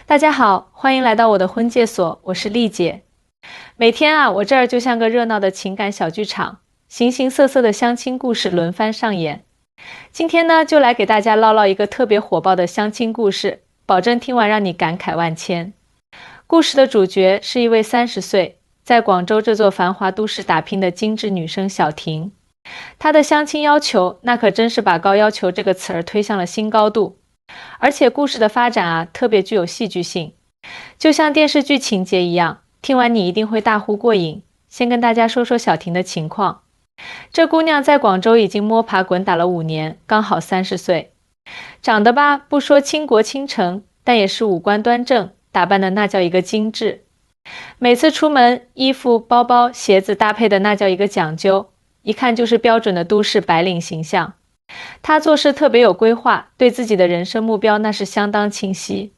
大家好，欢迎来到我的婚介所，我是丽姐。每天我这儿就像个热闹的情感小剧场，形形色色的相亲故事轮番上演。今天呢，就来给大家唠唠一个特别火爆的相亲故事，保证听完让你感慨万千。故事的主角是一位30岁，在广州这座繁华都市打拼的精致女生小婷。她的相亲要求，那可真是把高要求这个词儿推向了新高度。而且故事的发展特别具有戏剧性，就像电视剧情节一样，听完你一定会大呼过瘾。先跟大家说说小婷的情况。这姑娘在广州已经摸爬滚打了5年，刚好30岁。长得不说倾国倾城，但也是五官端正，打扮的那叫一个精致。每次出门，衣服、包包、鞋子搭配的那叫一个讲究，一看就是标准的都市白领形象。他做事特别有规划，对自己的人生目标那是相当清晰。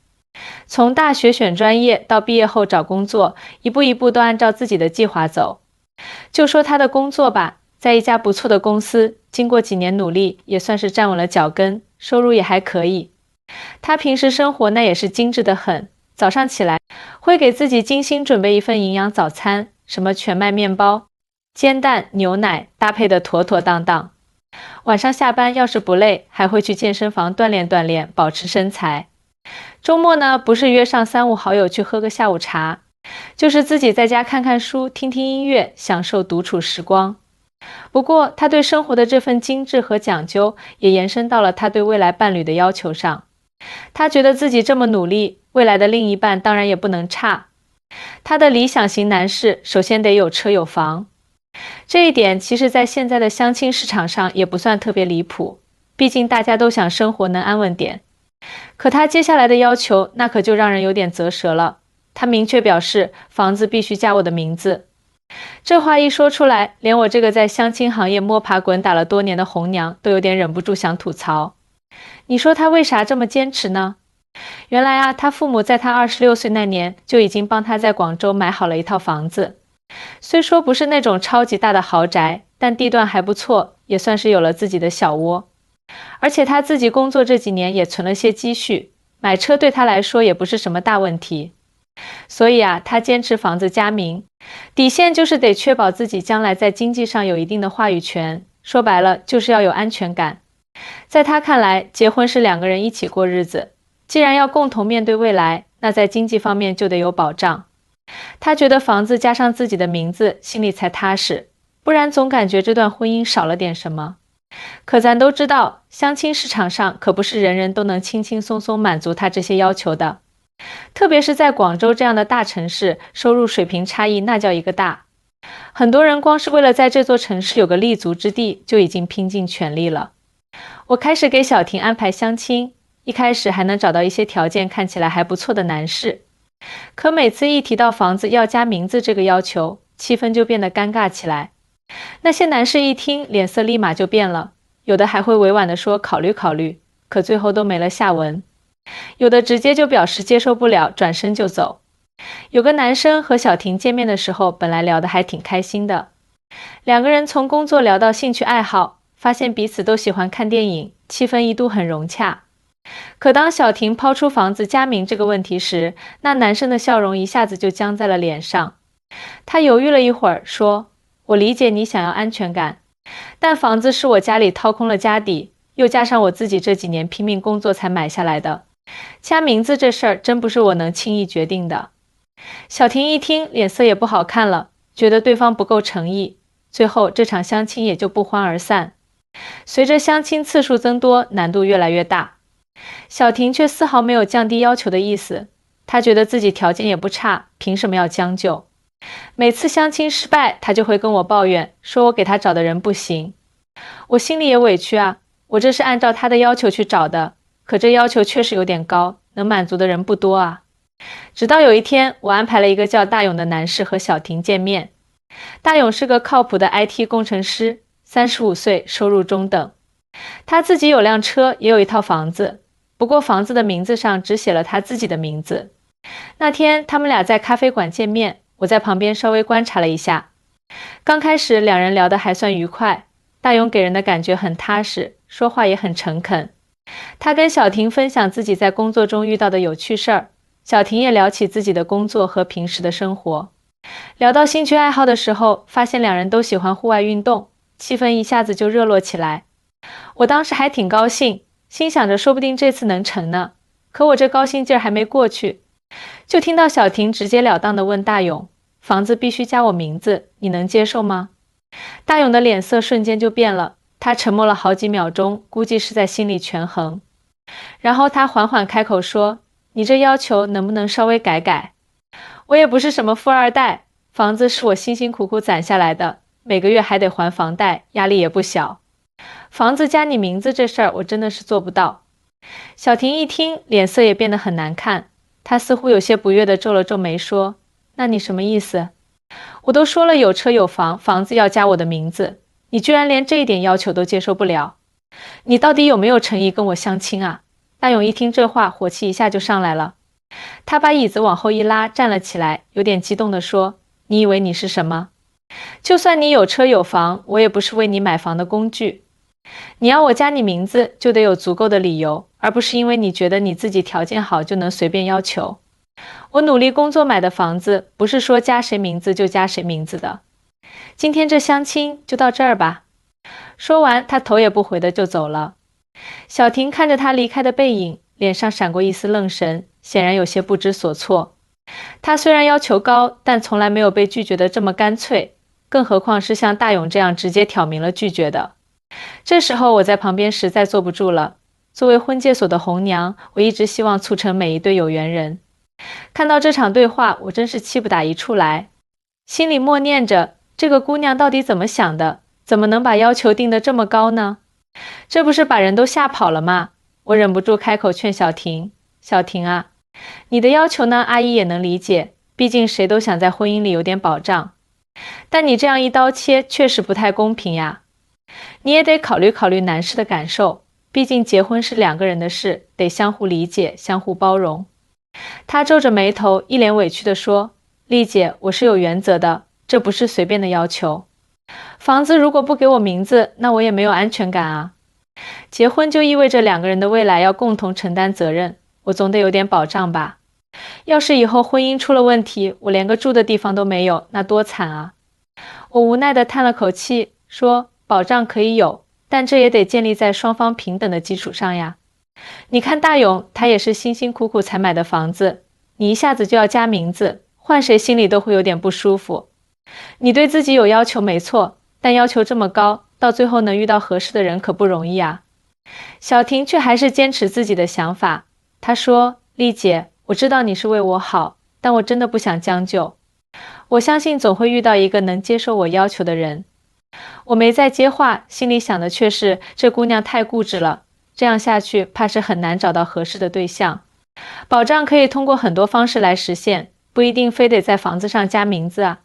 从大学选专业到毕业后找工作，一步一步都按照自己的计划走。就说他的工作在一家不错的公司，经过几年努力，也算是站稳了脚跟，收入也还可以。他平时生活那也是精致得很，早上起来会给自己精心准备一份营养早餐，什么全麦面包、煎蛋、牛奶，搭配的妥妥当当。晚上下班要是不累，还会去健身房锻炼锻炼，保持身材。周末呢，不是约上3、5好友去喝个下午茶，就是自己在家看看书，听听音乐，享受独处时光。不过他对生活的这份精致和讲究，也延伸到了他对未来伴侣的要求上。他觉得自己这么努力，未来的另一半当然也不能差。他的理想型男士首先得有车有房。这一点其实在现在的相亲市场上也不算特别离谱，毕竟大家都想生活能安稳点。可他接下来的要求那可就让人有点啧舌了，他明确表示房子必须加我的名字。这话一说出来，连我这个在相亲行业摸爬滚打了多年的红娘都有点忍不住想吐槽。你说他为啥这么坚持呢？原来他父母在他26岁那年就已经帮他在广州买好了一套房子。虽说不是那种超级大的豪宅，但地段还不错，也算是有了自己的小窝。而且他自己工作这几年也存了些积蓄，买车对他来说也不是什么大问题。所以他坚持房子加名，底线就是得确保自己将来在经济上有一定的话语权，说白了就是要有安全感。在他看来，结婚是2个人一起过日子，既然要共同面对未来，那在经济方面就得有保障。他觉得房子加上自己的名字，心里才踏实，不然总感觉这段婚姻少了点什么。可咱都知道，相亲市场上可不是人人都能轻轻松松满足他这些要求的。特别是在广州这样的大城市，收入水平差异那叫一个大。很多人光是为了在这座城市有个立足之地，就已经拼尽全力了。我开始给小婷安排相亲，一开始还能找到一些条件看起来还不错的男士。可每次一提到房子要加名字这个要求，气氛就变得尴尬起来。那些男士一听，脸色立马就变了，有的还会委婉地说考虑考虑，可最后都没了下文。有的直接就表示接受不了，转身就走。有个男生和小婷见面的时候，本来聊得还挺开心的，2个人从工作聊到兴趣爱好，发现彼此都喜欢看电影，气氛一度很融洽。可当小婷抛出房子加名这个问题时，那男生的笑容一下子就僵在了脸上。他犹豫了一会儿，说：我理解你想要安全感，但房子是我家里掏空了家底，又加上我自己这几年拼命工作才买下来的，加名字这事儿真不是我能轻易决定的。小婷一听，脸色也不好看了，觉得对方不够诚意，最后这场相亲也就不欢而散。随着相亲次数增多，难度越来越大。小婷却丝毫没有降低要求的意思，她觉得自己条件也不差，凭什么要将就？每次相亲失败，她就会跟我抱怨，说我给她找的人不行。我心里也委屈我这是按照她的要求去找的，可这要求确实有点高，能满足的人不多直到有一天，我安排了一个叫大勇的男士和小婷见面。大勇是个靠谱的 IT 工程师，35岁，收入中等。他自己有辆车，也有一套房子，不过房子的名字上只写了他自己的名字。那天他们俩在咖啡馆见面，我在旁边稍微观察了一下。刚开始2人聊得还算愉快，大勇给人的感觉很踏实，说话也很诚恳。他跟小婷分享自己在工作中遇到的有趣事儿，小婷也聊起自己的工作和平时的生活。聊到兴趣爱好的时候，发现两人都喜欢户外运动，气氛一下子就热络起来。我当时还挺高兴，心想着说不定这次能成呢。可我这高兴劲儿还没过去，就听到小婷直截了当地问大勇：房子必须加我名字，你能接受吗？大勇的脸色瞬间就变了，他沉默了好几秒钟，估计是在心里权衡。然后他缓缓开口说：你这要求能不能稍微改改？我也不是什么富二代，房子是我辛辛苦苦攒下来的，每个月还得还房贷，压力也不小。房子加你名字这事儿我真的是做不到。小婷一听，脸色也变得很难看，她似乎有些不悦地皱了皱眉说：那你什么意思？我都说了有车有房，房子要加我的名字，你居然连这一点要求都接受不了，你到底有没有诚意跟我相亲啊？大勇一听这话，火气一下就上来了，他把椅子往后一拉，站了起来，有点激动地说：你以为你是什么？就算你有车有房，我也不是为你买房的工具。你要我加你名字，就得有足够的理由，而不是因为你觉得你自己条件好就能随便要求。我努力工作买的房子，不是说加谁名字就加谁名字的。今天这相亲就到这儿吧。说完，他头也不回的就走了。小婷看着他离开的背影，脸上闪过一丝愣神，显然有些不知所措。他虽然要求高，但从来没有被拒绝的这么干脆，更何况是像大勇这样直接挑明了拒绝的。这时候我在旁边实在坐不住了。作为婚介所的红娘，我一直希望促成每一对有缘人。看到这场对话，我真是气不打一处来，心里默念着，这个姑娘到底怎么想的？怎么能把要求定得这么高呢？这不是把人都吓跑了吗？我忍不住开口劝小婷：小婷啊，你的要求呢，阿姨也能理解，毕竟谁都想在婚姻里有点保障。但你这样一刀切，确实不太公平呀。你也得考虑考虑男士的感受，毕竟结婚是两个人的事，得相互理解，相互包容。他皱着眉头，一脸委屈地说：丽姐，我是有原则的，这不是随便的要求。房子如果不给我名字，那我也没有安全感啊。结婚就意味着两个人的未来要共同承担责任，我总得有点保障吧。要是以后婚姻出了问题，我连个住的地方都没有，那多惨啊。我无奈地叹了口气，说：保障可以有，但这也得建立在双方平等的基础上呀。你看大勇，他也是辛辛苦苦才买的房子，你一下子就要加名字，换谁心里都会有点不舒服。你对自己有要求没错，但要求这么高，到最后能遇到合适的人可不容易啊。小婷却还是坚持自己的想法，她说：丽姐，我知道你是为我好，但我真的不想将就。我相信总会遇到一个能接受我要求的人。我没再接话，心里想的却是这姑娘太固执了，这样下去怕是很难找到合适的对象。保障可以通过很多方式来实现，不一定非得在房子上加名字啊。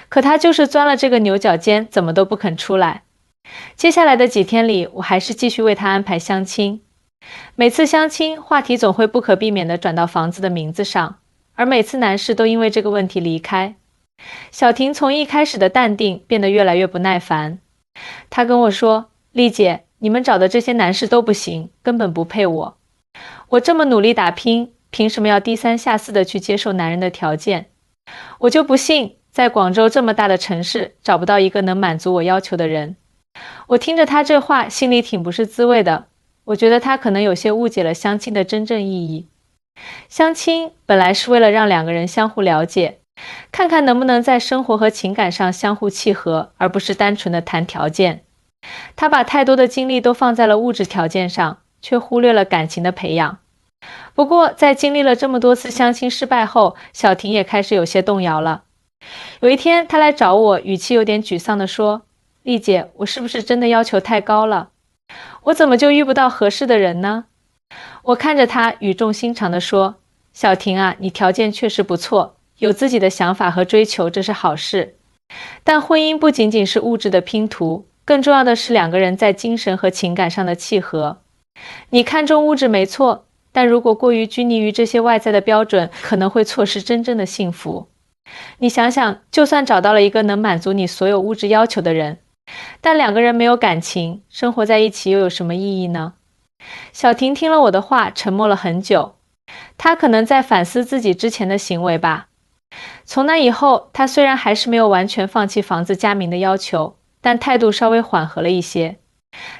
可她就是钻了这个牛角尖，怎么都不肯出来。接下来的几天里，我还是继续为她安排相亲。每次相亲，话题总会不可避免地转到房子的名字上，而每次男士都因为这个问题离开。小婷从一开始的淡定变得越来越不耐烦。她跟我说：丽姐，你们找的这些男士都不行，根本不配我。我这么努力打拼，凭什么要低三下四的去接受男人的条件？我就不信在广州这么大的城市找不到一个能满足我要求的人。我听着他这话，心里挺不是滋味的。我觉得他可能有些误解了相亲的真正意义。相亲本来是为了让两个人相互了解，看看能不能在生活和情感上相互契合，而不是单纯的谈条件。他把太多的精力都放在了物质条件上，却忽略了感情的培养。不过在经历了这么多次相亲失败后，小婷也开始有些动摇了。有一天她来找我，语气有点沮丧地说：丽姐，我是不是真的要求太高了？我怎么就遇不到合适的人呢？我看着她，语重心长地说：小婷啊，你条件确实不错，有自己的想法和追求，这是好事。但婚姻不仅仅是物质的拼图，更重要的是两个人在精神和情感上的契合。你看重物质没错，但如果过于拘泥于这些外在的标准，可能会错失真正的幸福。你想想，就算找到了一个能满足你所有物质要求的人，但两个人没有感情，生活在一起又有什么意义呢？小婷听了我的话，沉默了很久。她可能在反思自己之前的行为吧。从那以后，她虽然还是没有完全放弃房子加名的要求，但态度稍微缓和了一些。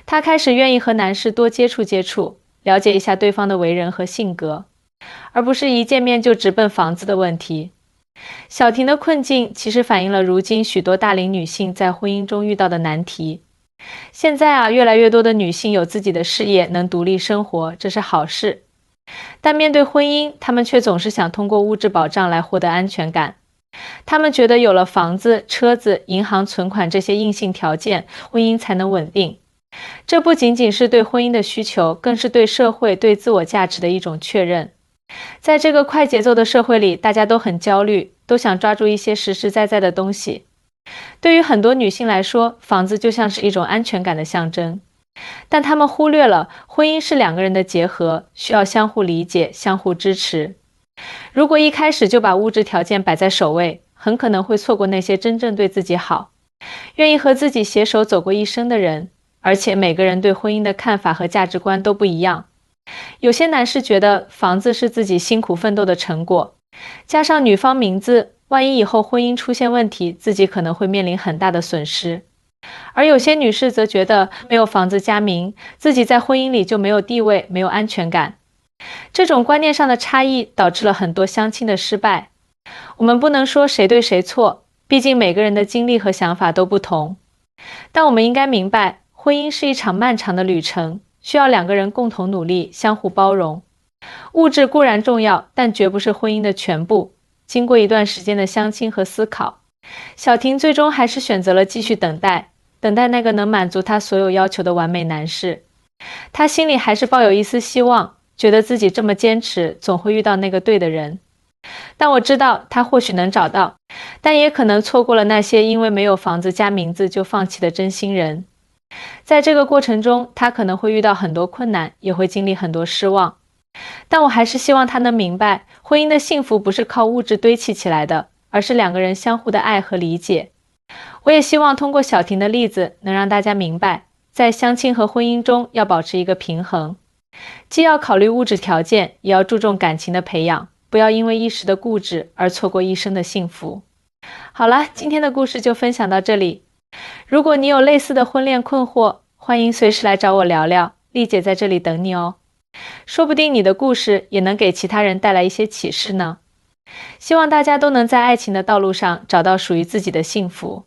她开始愿意和男士多接触接触，了解一下对方的为人和性格，而不是一见面就直奔房子的问题。小婷的困境其实反映了如今许多大龄女性在婚姻中遇到的难题。现在越来越多的女性有自己的事业，能独立生活，这是好事。但面对婚姻，她们却总是想通过物质保障来获得安全感。她们觉得有了房子、车子、银行存款这些硬性条件，婚姻才能稳定。这不仅仅是对婚姻的需求，更是对社会、对自我价值的一种确认。在这个快节奏的社会里，大家都很焦虑，都想抓住一些实实在在的东西。对于很多女性来说，房子就像是一种安全感的象征，但她们忽略了婚姻是两个人的结合，需要相互理解、相互支持。如果一开始就把物质条件摆在首位，很可能会错过那些真正对自己好、愿意和自己携手走过一生的人。而且每个人对婚姻的看法和价值观都不一样。有些男士觉得房子是自己辛苦奋斗的成果，加上女方名字，万一以后婚姻出现问题，自己可能会面临很大的损失。而有些女士则觉得没有房子加名，自己在婚姻里就没有地位，没有安全感。这种观念上的差异导致了很多相亲的失败。我们不能说谁对谁错，毕竟每个人的经历和想法都不同。但我们应该明白，婚姻是一场漫长的旅程，需要两个人共同努力，相互包容。物质固然重要，但绝不是婚姻的全部。经过一段时间的相亲和思考，小婷最终还是选择了继续等待，等待那个能满足她所有要求的完美男士。她心里还是抱有一丝希望，觉得自己这么坚持，总会遇到那个对的人。但我知道她或许能找到，但也可能错过了那些因为没有房子加名字就放弃的真心人。在这个过程中，她可能会遇到很多困难，也会经历很多失望。但我还是希望她能明白，婚姻的幸福不是靠物质堆砌起来的，而是两个人相互的爱和理解。我也希望通过小婷的例子，能让大家明白，在相亲和婚姻中要保持一个平衡，既要考虑物质条件，也要注重感情的培养，不要因为一时的固执而错过一生的幸福。好了，今天的故事就分享到这里。如果你有类似的婚恋困惑，欢迎随时来找我聊聊，丽姐在这里等你哦。说不定你的故事也能给其他人带来一些启示呢。希望大家都能在爱情的道路上找到属于自己的幸福。